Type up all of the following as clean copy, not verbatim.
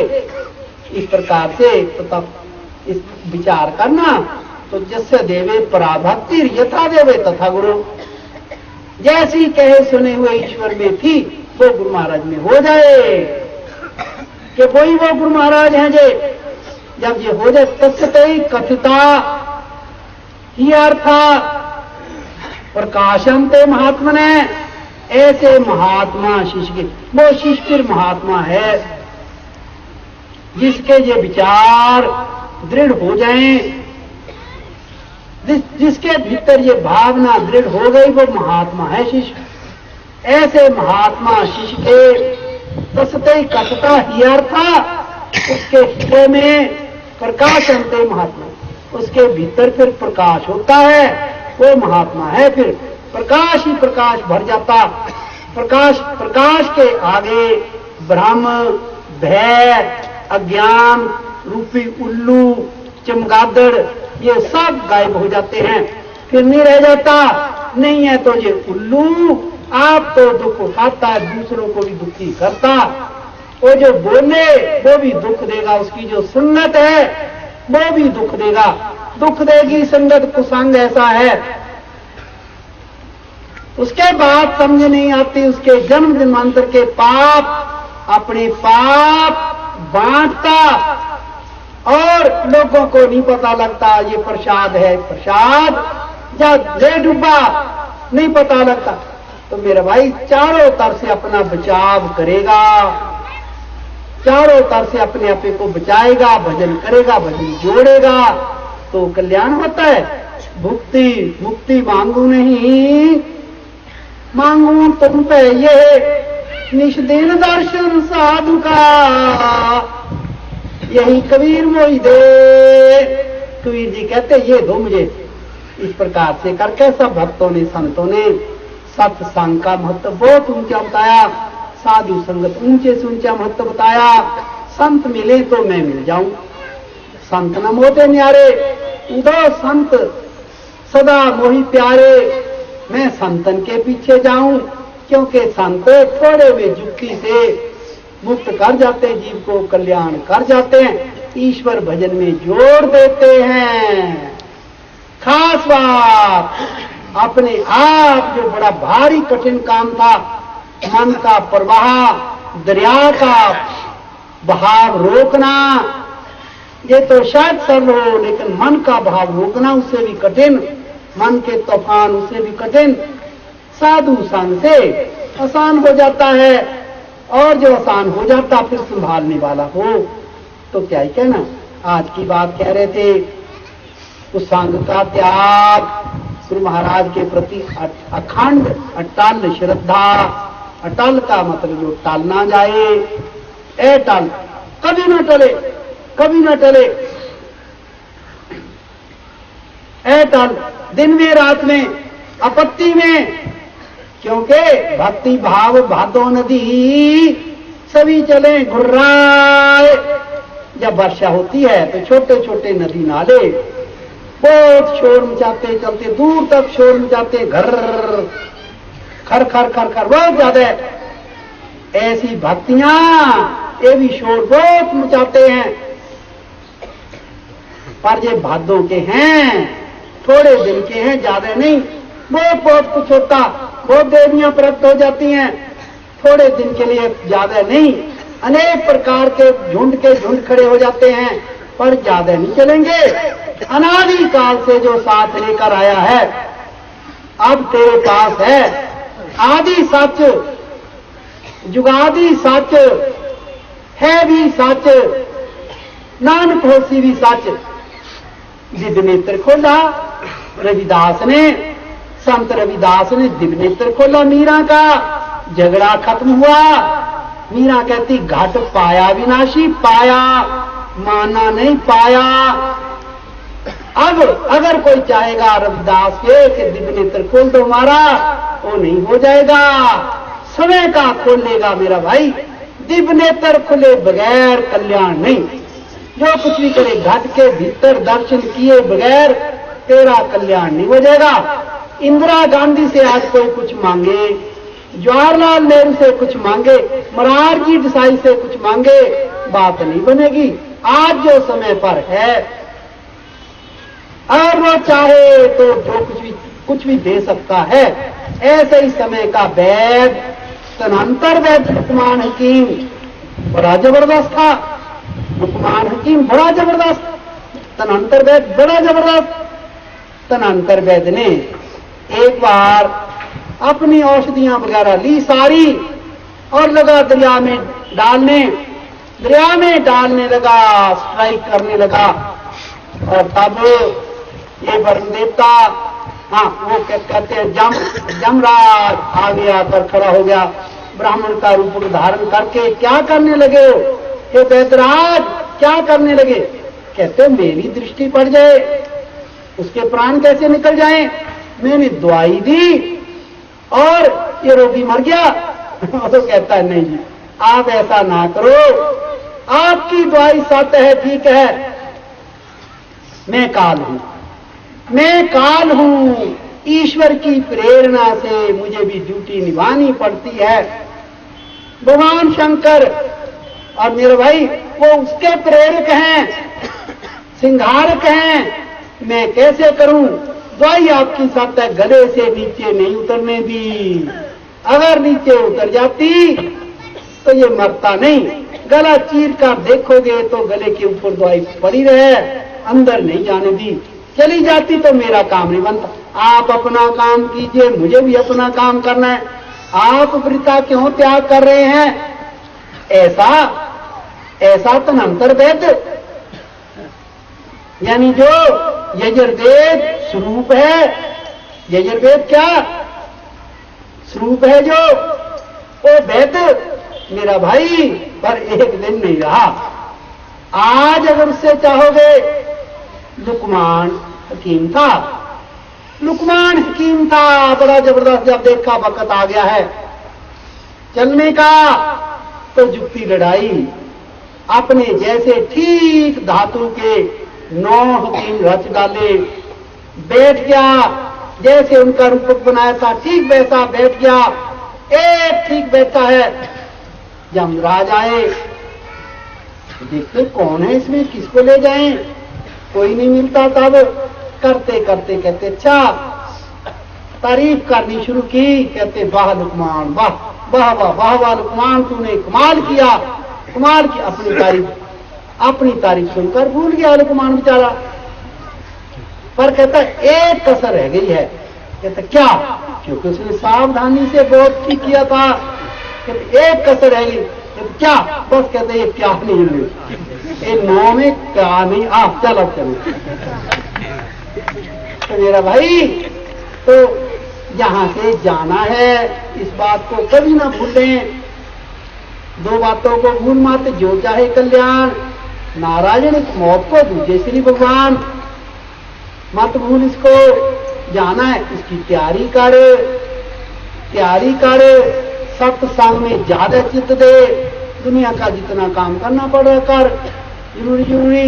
इस प्रकार से तो इस विचार करना। तो जैसे देवे पराभक्ति यथा देवे तथा गुरु, जैसी कहे सुने हुए ईश्वर में थी वो गुरु महाराज में हो जाए कि वही वो गुरु महाराज हैं। जे जब ये हो जाए तत्सतई कथिता ही अर्था प्रकाशनते महात्मा ने, ऐसे महात्मा शिष्य के, वो शिष्य महात्मा है जिसके ये विचार दृढ़ हो जाएं, जिसके भीतर ये भावना दृढ़ हो गई वो महात्मा है शिष्य। ऐसे महात्मा शिष्य के तसते कथता ही अर्था, उसके हृदय में प्रकाश अंते महात्मा, उसके भीतर फिर प्रकाश होता है, वो महात्मा है। फिर प्रकाश ही प्रकाश भर जाता। प्रकाश के आगे ब्रह्म, भय, अज्ञान रूपी उल्लू, चमगादड़ ये सब गायब हो जाते हैं। फिर नहीं रह जाता। नहीं है तो ये उल्लू आप तो दुख उठाता है, दूसरों को भी दुखी करता। वो जो बोले वो भी दुख देगा, उसकी जो संगत है वो भी दुख देगा, दुख देगी संगत। कुसंग ऐसा है, उसके बाद समझ नहीं आती, उसके जन्म जन्मांतर के पाप, अपने पाप बांटता और लोगों को नहीं पता लगता ये प्रसाद है, प्रसाद जब ले डूबा नहीं पता लगता। तो मेरा भाई चारों तरफ से अपना बचाव करेगा, चारों तरफ से अपने आप को बचाएगा, भजन करेगा, भजन जोड़ेगा तो कल्याण होता है। भुक्ति मुक्ति मांगू नहीं, मांगू तुम पे ये निष्दिन दर्शन साधु का, यही कबीर मोहि दे। कबीर जी कहते ये दो मुझे। इस प्रकार से करके सब भक्तों ने, संतों ने सत्संग का महत्व बहुत ऊंचा बताया, साधु संगत ऊंचे से ऊंचा महत्व बताया। संत मिले तो मैं मिल जाऊं, संत न मोटे न्यारे, उदो संत सदा मोहि प्यारे। मैं संतन के पीछे जाऊं, क्योंकि संत थोड़े में जुक्ति से मुक्त कर जाते, जीव को कल्याण कर जाते हैं, ईश्वर भजन में जोड़ देते हैं। खास बात, अपने आप जो बड़ा भारी कठिन काम था, मन का प्रवाह, दरिया का बहाव रोकना, ये तो शायद सरल हो, लेकिन मन का बहाव रोकना उससे भी कठिन, मन के तूफान उससे भी कठिन। साधु संग से आसान हो जाता है, और जो आसान हो जाता फिर संभालने वाला हो तो क्या ही कहना। आज की बात कह रहे थे, उस संग का त्याग, गुरु महाराज के प्रति अखंड अटल श्रद्धा। अटल का मतलब जो टल ना जाए, अटल कभी न टले, कभी न टले, अटल दिन में रात में, आपत्ति में। क्योंकि भक्ति भाव भादो नदी सभी चले घुर्राए। जब वर्षा होती है तो छोटे छोटे नदी नाले बहुत शोर मचाते चलते, दूर तक शोर मचाते, घर खर खर खर खर बहुत ज्यादा। ऐसी भक्तियां ये भी शोर बहुत मचाते हैं, पर ये भादों के हैं, थोड़े दिन के हैं, ज्यादा नहीं। बहुत बहुत कुछ होता, बहुत देवियां प्रकट हो जाती हैं, थोड़े दिन के लिए, ज्यादा नहीं। अनेक प्रकार के झुंड खड़े हो जाते हैं, पर ज्यादा नहीं चलेंगे। अनादि काल से जो साथ लेकर आया है, अब तेरे पास है। आदि सच, जुगादि सच, है भी सच, नानक होसी भी सच। दिव्य नेत्र खोला रविदास ने, संत रविदास ने दिव्य नेत्र खोला मीरा का, झगड़ा खत्म हुआ। मीरा कहती घाट पाया विनाशी, पाया माना नहीं पाया। अब अगर कोई चाहेगा रविदास के कि दिव्य नेत्र खोल दो हमारा, वो नहीं हो जाएगा, समय का खोलेगा मेरा भाई। दिव्य नेत्र खुले बगैर कल्याण नहीं। जो कुछ भी करे घट के भीतर दर्शन किए बगैर तेरा कल्याण नहीं हो जाएगा। इंदिरा गांधी से आज कोई कुछ मांगे जवाहरलाल नेहरू से कुछ मांगे, मोरारजी देसाई से कुछ मांगे, बात नहीं बनेगी। आज जो समय पर है, और वो चाहे तो जो कुछ भी दे सकता है। ऐसे ही समय का वैद, तनंतर वैद लुकमान हकीम बड़ा जबरदस्त था। लुकमान हकीम बड़ा जबरदस्त, तनंतर वैद बड़ा जबरदस्त। तनंतर वैद ने एक बार अपनी औषधियां वगैरह ली सारी और लगा दरिया में डालने, दरिया में डालने लगा, स्ट्राइक करने लगा। और तब ये वरुण देवता, हाँ वो कहते हैं जमराज आ गया, पर खड़ा हो गया, ब्राह्मण का रूप धारण करके क्या करने लगे हो? हे वैद्यराज क्या करने लगे? कहते मेरी दृष्टि पड़ जाए, उसके प्राण कैसे निकल जाएं? मैंने दवाई दी और ये रोगी मर गया। तो कहता है नहीं जी, आप ऐसा ना करो, आपकी दवाई सत्य है, ठीक है, मैं काल हूं, मैं काल हूं, ईश्वर की प्रेरणा से मुझे भी ड्यूटी निभानी पड़ती है। भगवान शंकर और मेरे भाई वो उसके प्रेरक हैं, सिंहारक हैं, मैं कैसे करूं? दवाई आपकी सत्य है, गले से नीचे नहीं उतरने दी। अगर नीचे उतर जाती तो ये मरता नहीं। गला चीर कर देखोगे तो गले के ऊपर दवाई पड़ी रहे, अंदर नहीं जाने दी। चली जाती तो मेरा काम नहीं बनता। आप अपना काम कीजिए, मुझे भी अपना काम करना है। आप वृथा क्यों त्याग कर रहे हैं? ऐसा तनंतर वैद, यानी जो यजुर्वेद स्वरूप है, यजुर्वेद क्या स्वरूप है, जो वो वैद मेरा भाई पर एक दिन नहीं रहा। आज अगर उससे चाहोगे, लुकमान हकीम था, लुकमान हकीम था, बड़ा जबरदस्त। जब देखा वक्त आ गया है चलने का, तो जुक्ति लड़ाई, अपने जैसे ठीक धातु के 9 हकीम रच डाले, बैठ गया, जैसे उनका रूपक बनाया था ठीक वैसा बैठ गया। एक ठीक बैठा है, यमराज आए, देखते कौन है इसमें, किसको ले जाएं, कोई नहीं मिलता। तब करते करते कहते अच्छा, तारीफ करनी शुरू की, कहते वाह लुकमान, वाह वाह वाह वाह वाह लुकमान, तूने कमाल किया, कमाल किया। अपनी तारीफ सुनकर भूल गया लुकमान बेचारा। पर कहता एक कसर रह गई है। कहता क्या? क्योंकि उसने सावधानी से बहुत ठीक किया था। कहते एक कसर रह गई। कहते क्या? बस कहते ये क्या नहीं हुई, ये 9 में क्या नहीं, आप चलो चलो। तो मेरा भाई, तो यहां से जाना है, इस बात को कभी ना भूलें। 2 बातों को भूल मत, जो चाहे कल्याण, नारायण एक मौत को दूजे श्री भगवान, मत भूल इसको। जाना है, इसकी तैयारी कर, सत्संग में ज्यादा चित्त दे, दुनिया का जितना काम करना पड़े कर, जरूरी।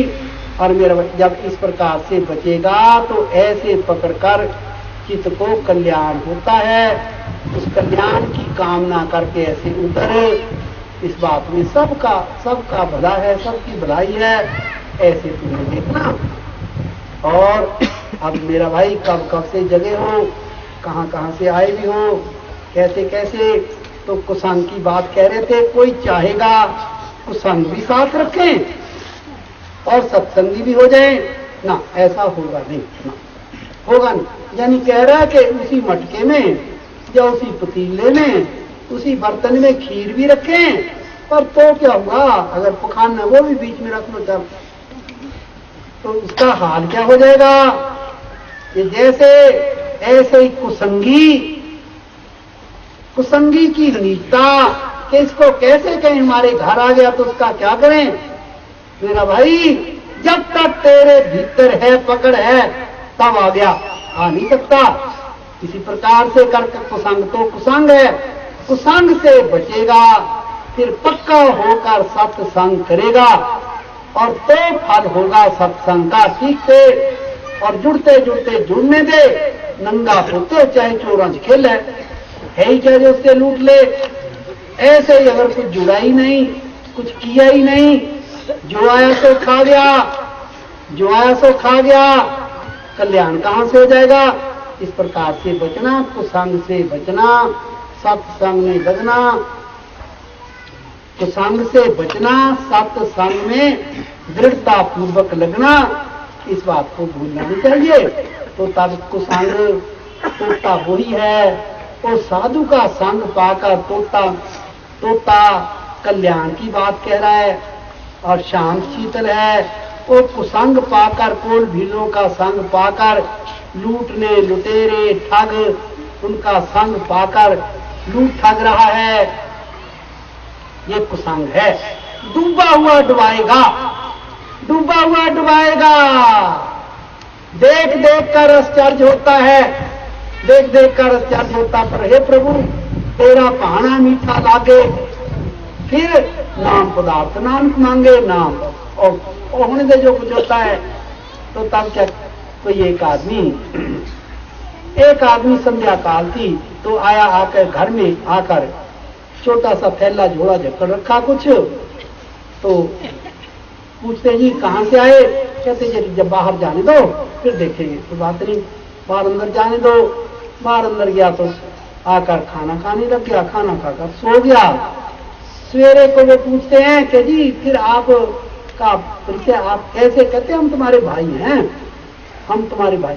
और मेरा जब इस प्रकार से बचेगा तो ऐसे पकड़कर चित्त को कल्याण होता है। उस कल्याण की कामना करके ऐसे उतरे, इस बात में सबका भला है, सबकी भलाई है, ऐसे तुम्हें देखना। और अब मेरा भाई कब से जगे हो, कहां से आए भी हो, कैसे, तो कुसंग की बात कह रहे थे। कोई चाहेगा कुसंग भी साथ रखें और सत्संगी भी हो जाए ना, ऐसा होगा नहीं, ना होगा नहीं। यानी कह रहा है कि उसी मटके में या उसी पतीले में, उसी बर्तन में खीर भी रखें, पर तो क्या हुआ अगर पखाना वो भी बीच में रख लो तब, तो उसका हाल क्या हो जाएगा? ये जैसे ऐसे ही कुसंगी की नीचता कि इसको कैसे कहें, हमारे घर आ गया तो उसका क्या करें? मेरा भाई जब तक तेरे भीतर है, पकड़ है, तब आ गया, आ नहीं सकता। इसी प्रकार से करके कुसंग तो कुसंग है, कुसंग से बचेगा, फिर पक्का होकर सत्संग करेगा और तो फल होगा सत्संग का ठीक से। और जुड़ते जुड़ने दे, नंगा होते चाहे चोरंज खेले, है ही क्या जो उससे लूट ले। ऐसे ही अगर कुछ जुड़ा ही नहीं, कुछ किया ही नहीं, जो आया सो खा गया, जो आया सो खा गया, कल्याण कहां से हो जाएगा। इस प्रकार से बचना, कुसंग से बचना, सत्संग में लगना, कुसंग से बचना, सत्संग में दृढ़ता पूर्वक लगना, इस बात को भूलना नहीं चाहिए। तो तब कुसंग तोता वही है, और साधु का संग पाकर तोता कल्याण की बात कह रहा है और शांत शीतल है। और कुसंग पाकर, कोल भीलों का संग पाकर, लूटने लुटेरे ठग उनका संग पाकर लूट ठग रहा है, ये कुसंग है। डूबा हुआ डुबाएगा, डूबा हुआ डुबाएगा। देख देख कर आश्चर्य होता है, देख देख कर आश्चर्य होता, पर हे प्रभु तेरा कहाना मीठा लागे, फिर नाम पदार्थ नाम मांगे, नाम और होने दे जो कुछ होता है। तो तब क्या, तो एक आदमी संध्या काल थी, तो आया, आकर घर में आकर छोटा सा थैला झोला झक्कड़ रखा कुछ, तो पूछते जी कहां से आए। कहते जी जब बाहर जाने दो फिर देखेंगे, तो बात नहीं, बाहर अंदर जाने दो। बाहर अंदर गया तो आकर खाना खाने लग गया, खाना खाकर सो गया। सवेरे को वो पूछते हैं कि जी फिर आप का परिचय आप कैसे। कहते हम तुम्हारे भाई हैं, हम तुम्हारे भाई।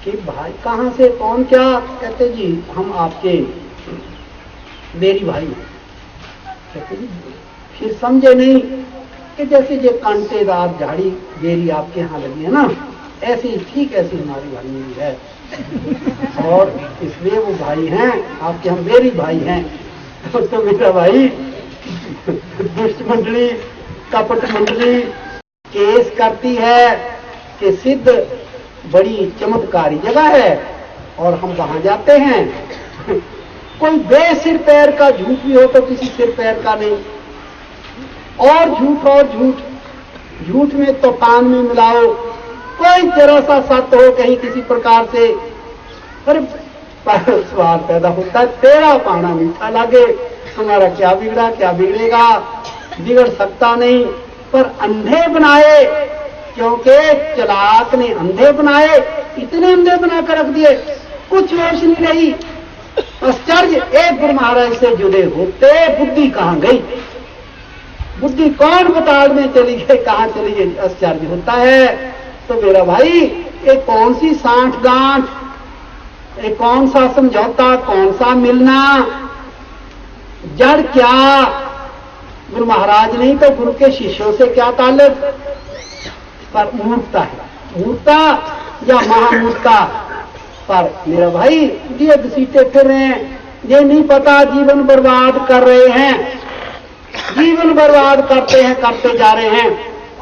कि भाई कहाँ से, कौन, क्या। कहते जी हम आपके बेरी भाई हैं। कहते जी फिर समझे नहीं कि जैसे जो कांटेदार झाड़ी बेरी आपके यहाँ लगी है ना, ऐसे ही ठीक ऐसे हमारी भाई में भी है, और इसलिए वो भाई हैं आपके, हम बेरी भाई हैं। तो मेरा भाई दुष्ट मंडली, कपट मंडली केस करती है कि सिद्ध बड़ी चमत्कारी जगह है, और हम वहां जाते हैं। कोई बेसिर पैर का झूठ भी हो तो किसी सिर पैर का नहीं, और झूठ झूठ में तूफान में मिलाओ, कोई जरा सा सत्य हो कहीं किसी प्रकार से, अरे स्वाद पैदा होता है, तेरा पाना मीठा लागे। हमारा क्या बिगड़ा, क्या बिगड़ेगा, बिगड़ सकता नहीं, पर अंधे बनाए, क्योंकि चलाक ने अंधे बनाए, इतने अंधे बनाकर रख दिए, कुछ रोशनी नहीं। आश्चर्य, एक गुरु महाराज से जुड़े होते बुद्धि कहां गई, बुद्धि कौन बताल में चली गई, कहां चली गई, आश्चर्य होता है। तो मेरा भाई ये कौन सी साठ गांठ, ये कौन सा समझौता, कौन सा मिलना, जड़ क्या। गुरु महाराज नहीं तो गुरु के शिष्यों से क्या ताल्लुक, पर मूर्खता है, मूर्खता या महामूर्खता। पर मेरा भाई ये घसीटे फिर रहे हैं, ये नहीं पता जीवन बर्बाद कर रहे हैं, जीवन बर्बाद करते हैं, करते जा रहे हैं।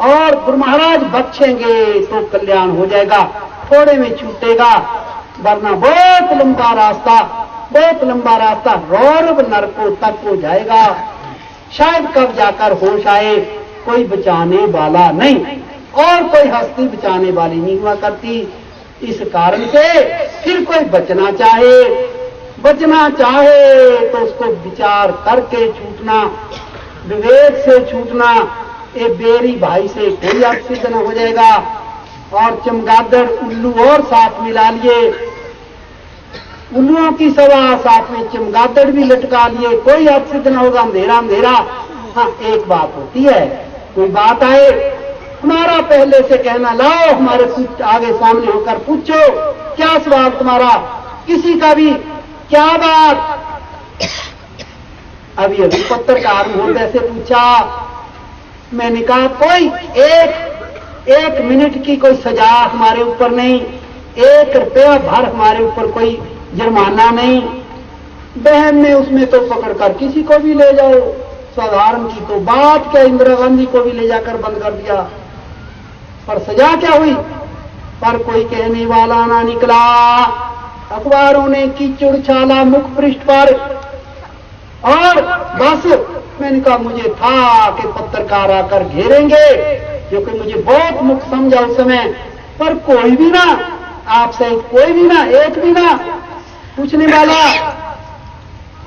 और गुरु महाराज बख्शेंगे तो कल्याण हो जाएगा, थोड़े में छूटेगा, वरना बहुत लंबा रास्ता, बहुत लंबा रास्ता रौरव नरकों तक हो जाएगा। शायद कब जाकर होश आए, कोई बचाने वाला नहीं, और कोई हस्ती बचाने वाली नहीं हुआ करती। इस कारण से फिर कोई बचना चाहे तो उसको विचार करके छूटना, विवेक से छूटना। एक बेरी भाई से कोई आपसिद्ध न हो जाएगा, और चमगादड़ उल्लू और साथ मिला लिए, उल्लुओं की सवा साथ में चमगादड़ भी लटका लिए, कोई आपसिद्ध न होगा, अंधेरा अंधेरा। हाँ एक बात होती है, कोई बात आए, हमारा पहले से कहना, लाओ हमारे आगे सामने होकर पूछो क्या सवाल तुम्हारा, किसी का भी क्या बात। अभी पत्रकार महोदय से पूछा, मैंने कहा कोई एक मिनट की कोई सजा हमारे ऊपर नहीं, 1 रुपया भर हमारे ऊपर कोई जुर्माना नहीं, बहन ने उसमें तो पकड़कर किसी को भी ले जाओ, साधारण की तो बात क्या, इंदिरा गांधी को भी ले जाकर बंद कर दिया, पर सजा क्या हुई। पर कोई कहने वाला ना निकला, अखबारों ने कीचड़ छाला मुख पृष्ठ पर, और बस मैंने कहा मुझे था कि पत्रकार आकर घेरेंगे, क्योंकि मुझे बहुत मुख समझा उस समय, पर कोई भी ना, आप सहित कोई भी ना, एक भी ना पूछने वाला।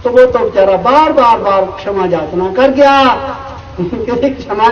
तो वो तो बेचारा बार बार बार क्षमा याचना कर गया। किसी क्षमा